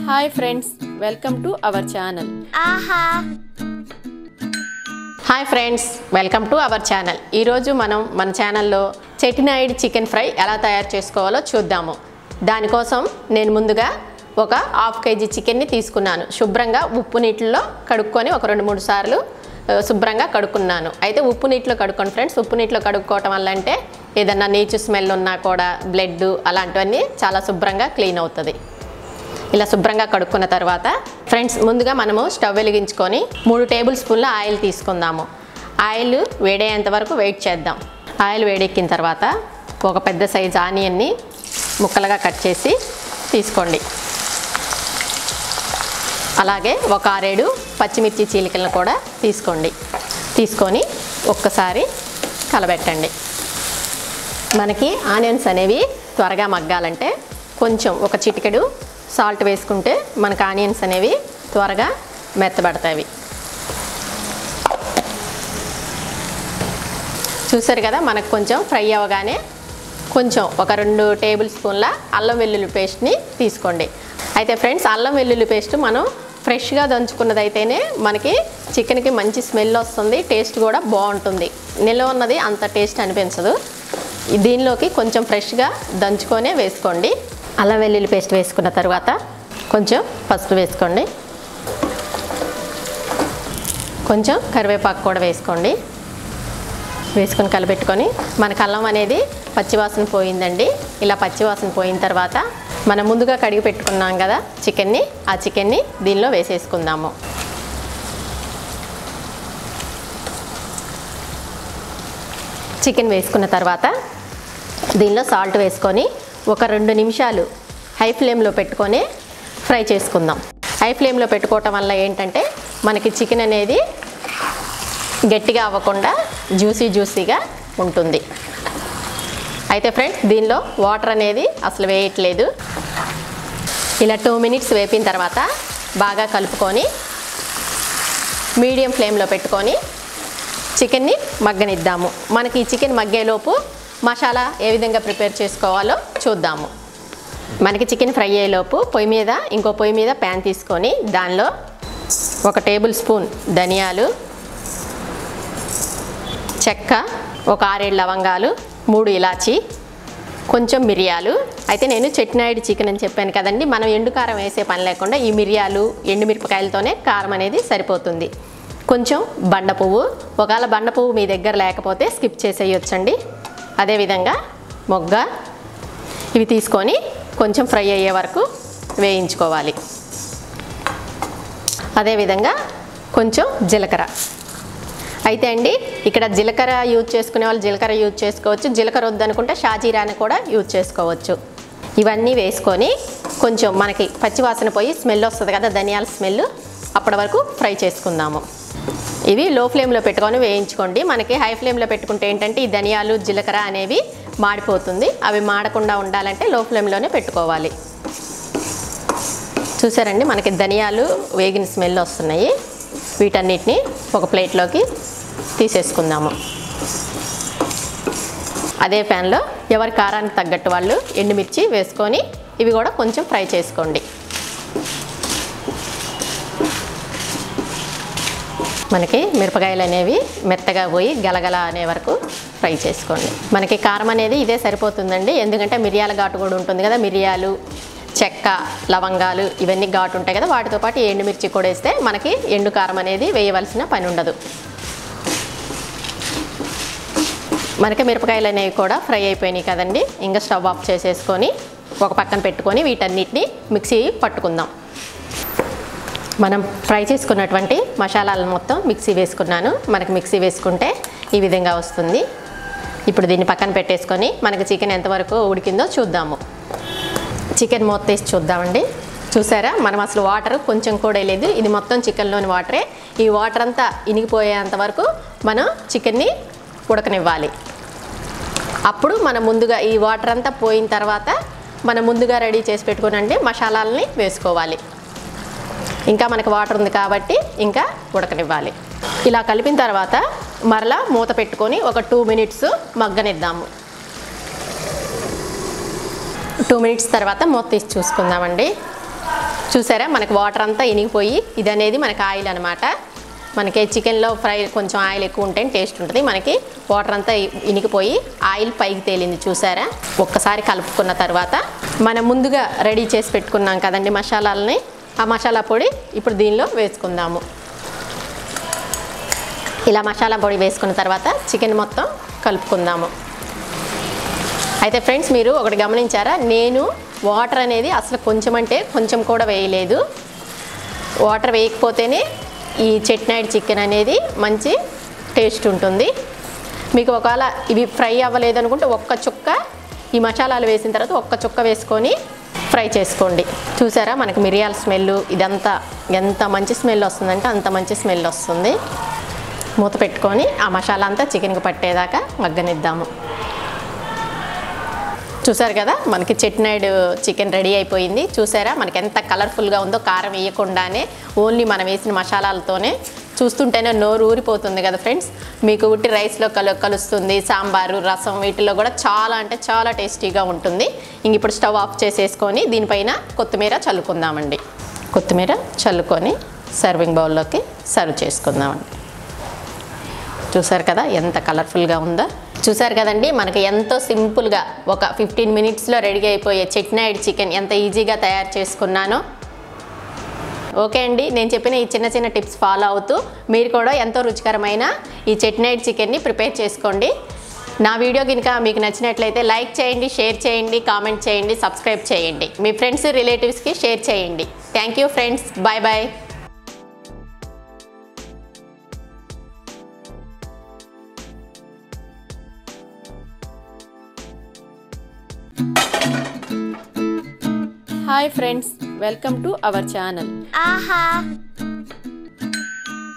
Hi friends, welcome to our channel. ఆహా. Hi friends, welcome to our channel. ఈరోజు మనం మన ఛానల్లో చెటినాయిడ్ చికెన్ ఫ్రై ఎలా తయారు చేసుకోవాలో చూద్దాము. దానికోసం నేను ముందుగా ఒక హాఫ్ కేజీ చికెన్ని తీసుకున్నాను. శుభ్రంగా ఉప్పు నీటిలో కడుక్కొని ఒక 2-3 సార్లు శుభ్రంగా కడుక్కున్నాను. అయితే ఉప్పు నీటిలో కడుక్కోండి ఫ్రెండ్స్. ఉప్పు నీటిలో కడుక్కోవటం వల్ల అంటే ఏదన్నా నీచు స్మెల్ ఉన్నా కూడా బ్లడ్ అలాంటివన్నీ చాలా శుభ్రంగా క్లీన్ అవుతుంది. ఇలా శుభ్రంగా కడుక్కున్న తర్వాత ఫ్రెండ్స్ ముందుగా మనము స్టవ్ వెలిగించుకొని 3 టేబుల్ స్పూన్ల ఆయిల్ తీసుకుందాము. ఆయిల్ వేడయ్యేంత వరకు వెయిట్ చేద్దాం. ఆయిల్ వేడెక్కిన తర్వాత ఒక పెద్ద సైజు ఆనియన్ని ముక్కలుగా కట్ చేసి తీసుకోండి. అలాగే ఒక 6-7 పచ్చిమిర్చి చీలికలను కూడా తీసుకోండి. తీసుకొని ఒక్కసారి కలబెట్టండి. మనకి ఆనియన్స్ అనేవి త్వరగా మగ్గాలంటే కొంచెం ఒక చిటికెడు సాల్ట్ వేసుకుంటే మనకు ఆనియన్స్ అనేవి త్వరగా మెత్తబడతాయి. చూసారు కదా, మనకు కొంచెం ఫ్రై అవ్వగానే కొంచెం ఒక 2 టేబుల్ స్పూన్ల అల్లం వెల్లుల్లి పేస్ట్ని తీసుకోండి. అయితే ఫ్రెండ్స్, అల్లం వెల్లుల్లి పేస్ట్ మనం ఫ్రెష్గా దంచుకున్నదైతేనే మనకి చికెన్కి మంచి స్మెల్ వస్తుంది, టేస్ట్ కూడా బాగుంటుంది. నిల్వ ఉన్నది అంత టేస్ట్ అనిపించదు. దీనిలోకి కొంచెం ఫ్రెష్గా దంచుకొనే వేసుకోండి. అల్లం వెల్లుల్లి పేస్ట్ వేసుకున్న తర్వాత కొంచెం పసుపు వేసుకోండి. కొంచెం కరివేపాకు కూడా వేసుకోండి. వేసుకొని కలబెట్టుకొని మనకు అల్లం అనేది పచ్చివాసన పోయిందండి. ఇలా పచ్చివాసన పోయిన తర్వాత మనం ముందుగా కడిగి పెట్టుకున్నాం కదా చికెన్ని, ఆ చికెన్ని దీనిలో వేసేసుకుందాము. చికెన్ వేసుకున్న తర్వాత దీనిలో సాల్ట్ వేసుకొని ఒక 2 నిమిషాలు హై ఫ్లేమ్లో పెట్టుకొని ఫ్రై చేసుకుందాం. హై ఫ్లేమ్లో పెట్టుకోవటం వల్ల ఏంటంటే మనకి చికెన్ అనేది గట్టిగా అవ్వకుండా జ్యూసీగా ఉంటుంది. అయితే ఫ్రెండ్స్, దీనిలో వాటర్ అనేది అసలు వేయట్లేదు. ఇలా 2 మినిట్స్ వేపిన తర్వాత బాగా కలుపుకొని మీడియం ఫ్లేమ్లో పెట్టుకొని చికెన్ని మగ్గనిద్దాము. మనకి ఈ చికెన్ మగ్గేలోపు మసాలా ఏ విధంగా ప్రిపేర్ చేసుకోవాలో చూద్దాము. మనకి చికెన్ ఫ్రై అయ్యేలోపు ఇంకో పొయ్యి మీద ప్యాన్ తీసుకొని దానిలో 1 టేబుల్ స్పూన్ ధనియాలు, చెక్క, ఒక 6-7 లవంగాలు, 3 ఇలాచి, కొంచెం మిరియాలు. అయితే నేను చెట్టినాయుడు చికెన్ అని చెప్పాను కదండి, మనం ఎండు కారం వేసే పని లేకుండా ఈ మిరియాలు ఎండుమిరపకాయలతోనే కారం అనేది సరిపోతుంది. కొంచెం బండ పువ్వు, ఒకవేళ బండ పువ్వు మీ దగ్గర లేకపోతే స్కిప్ చేసేయొచ్చండి. అదేవిధంగా మొగ్గ, ఇవి తీసుకొని కొంచెం ఫ్రై అయ్యే వరకు వేయించుకోవాలి. అదేవిధంగా కొంచెం జీలకర్ర. అయితే అండి, ఇక్కడ జీలకర్ర యూజ్ చేసుకునే వాళ్ళు జీలకర్ర యూజ్ చేసుకోవచ్చు, జీలకర్ర వద్దనుకుంటే షాజీరాని కూడా యూజ్ చేసుకోవచ్చు. ఇవన్నీ వేసుకొని కొంచెం మనకి పచ్చివాసన పోయి స్మెల్ వస్తుంది కదా, ధనియాల స్మెల్, అప్పటి వరకు ఫ్రై చేసుకుందాము. ఇవి లో ఫ్లేమ్లో పెట్టుకొని వేయించుకోండి. మనకి హై ఫ్లేమ్లో పెట్టుకుంటే ఏంటంటే ఈ ధనియాలు జీలకర్ర అనేవి మాడిపోతుంది. అవి మాడకుండా ఉండాలంటే లో ఫ్లేమ్లోనే పెట్టుకోవాలి. చూసారండి, మనకి ధనియాలు వేగిన స్మెల్ వస్తున్నాయి. వీటన్నిటిని ఒక ప్లేట్లోకి తీసేసుకుందాము. అదే ప్యాన్లో ఎవరి కారానికి తగ్గట్టు వాళ్ళు ఎండుమిర్చి వేసుకొని ఇవి కూడా కొంచెం ఫ్రై చేసుకోండి. మనకి మిరపకాయలు అనేవి మెత్తగా పోయి గలగల అనే వరకు ఫ్రై చేసుకోండి. మనకి కారం అనేది ఇదే సరిపోతుందండి, ఎందుకంటే మిరియాల ఘాటు కూడా ఉంటుంది కదా. మిరియాలు, చెక్క, లవంగాలు ఇవన్నీ ఘాటు ఉంటాయి కదా, వాటితో పాటు ఎండుమిర్చి కూడా వేస్తే మనకి ఎండు కారం అనేది వేయవలసిన పని ఉండదు. మనకి మిరపకాయలు అనేవి కూడా ఫ్రై అయిపోయినాయి కదండి. ఇంకా స్టవ్ ఆఫ్ చేసేసుకొని ఒక పక్కన పెట్టుకొని వీటన్నిటిని మిక్సీ పట్టుకుందాం. మనం ఫ్రై చేసుకున్నటువంటి మసాలాలను మొత్తం మిక్సీ వేసుకున్నాను. మనకి మిక్సీ వేసుకుంటే ఈ విధంగా వస్తుంది. ఇప్పుడు దీన్ని పక్కన పెట్టేసుకొని మనకి చికెన్ ఎంతవరకు ఉడికిందో చూద్దాము. చికెన్ మూత తీసి చూద్దామండి. చూసారా, మనం అసలు వాటర్ కొంచెం కూడా లేదు, ఇది మొత్తం చికెన్లోని వాటరే. ఈ వాటర్ అంతా ఇనిగిపోయేంత వరకు మనం చికెన్ని ఉడకనివ్వాలి. అప్పుడు మనం ముందుగా ఈ వాటర్ అంతా పోయిన తర్వాత మనం ముందుగా రెడీ చేసి పెట్టుకునండి మసాలాలని వేసుకోవాలి. ఇంకా మనకు వాటర్ ఉంది కాబట్టి ఇంకా ఉడకనివ్వాలి. ఇలా కలిపిన తర్వాత మరలా మూత పెట్టుకొని ఒక 2 మినిట్స్ మగ్గనిద్దాము. 2 మినిట్స్ తర్వాత మూత తీసి చూసుకుందామండి. చూసారా మనకి వాటర్ అంతా ఇనిగిపోయి ఇది అనేది మనకి ఆయిల్ అనమాట. మనకి చికెన్లో ఫ్రై కొంచెం ఆయిల్ ఎక్కువ ఉంటే టేస్ట్ ఉంటుంది. మనకి వాటర్ అంతా ఇనిగిపోయి ఆయిల్ పైకి తేలింది చూసారా. ఒక్కసారి కలుపుకున్న తర్వాత మనం ముందుగా రెడీ చేసి పెట్టుకున్నాం కదండి మసాలాలని, ఆ మసాలా పొడి ఇప్పుడు దీనిలో వేసుకుందాము. ఇలా మసాలా పొడి వేసుకున్న తర్వాత చికెన్ మొత్తం కలుపుకుందాము. అయితే ఫ్రెండ్స్ మీరు ఒకటి గమనించారా, నేను వాటర్ అనేది అసలు కొంచెం అంటే కొంచెం కూడా వేయలేదు. వాటర్ వేయకపోతేనే ఈ చెట్నాడ్ చికెన్ అనేది మంచి టేస్ట్ ఉంటుంది. మీకు ఒకవేళ ఇవి ఫ్రై అవ్వలేదు అనుకుంటే ఒక్క చుక్క ఈ మసాలాలు వేసిన తర్వాత ఒక్క చుక్క వేసుకొని ఫ్రై చేసుకోండి. చూసారా మనకి మిరియాల స్మెల్ ఇదంతా ఎంత మంచి స్మెల్ వస్తుందంటే అంత మంచి స్మెల్ వస్తుంది. మూత పెట్టుకొని ఆ మసాలా అంతా చికెన్కి పట్టేదాకా మగ్గనిద్దాము. చూసారు కదా మనకి చెట్నాడ్ చికెన్ రెడీ అయిపోయింది. చూసారా మనకి ఎంత కలర్ఫుల్గా ఉందో, కారం వేయకుండానే ఓన్లీ మనం వేసిన మసాలాలతోనే. చూస్తుంటేనే నోరు ఊరిపోతుంది కదా ఫ్రెండ్స్. మీకు ఉట్టి రైస్లో కలుస్తుంది, సాంబారు రసం వీటిలో కూడా చాలా అంటే చాలా టేస్టీగా ఉంటుంది. ఇంక ఇప్పుడు స్టవ్ ఆఫ్ చేసేసుకొని దీనిపైన కొత్తిమీర చల్లుకుందామండి. కొత్తిమీర చల్లుకొని సర్వింగ్ బౌల్లోకి సర్వ్ చేసుకుందామండి. చూసారు కదా ఎంత కలర్ఫుల్గా ఉందో. చూసారు కదండి మనకి ఎంతో సింపుల్గా ఒక 15 మినిట్స్లో రెడీ అయిపోయే చెట్నాడ్ చికెన్ ఎంత ఈజీగా తయారు చేసుకున్నానో. ఓకే అండి, నేను చెప్పిన ఈ చిన్న చిన్న టిప్స్ ఫాలో అవుతూ మీరు కూడా ఎంతో రుచికరమైన ఈ చెట్నాడ్ చికెన్ని ప్రిపేర్ చేసుకోండి. నా వీడియో కనుక మీకు నచ్చినట్లయితే లైక్ చేయండి, షేర్ చేయండి, కామెంట్ చేయండి, సబ్స్క్రైబ్ చేయండి. మీ ఫ్రెండ్స్ రిలేటివ్స్కి షేర్ చేయండి. Thank you friends, bye bye. Hi friends, welcome to our channel. Aaha.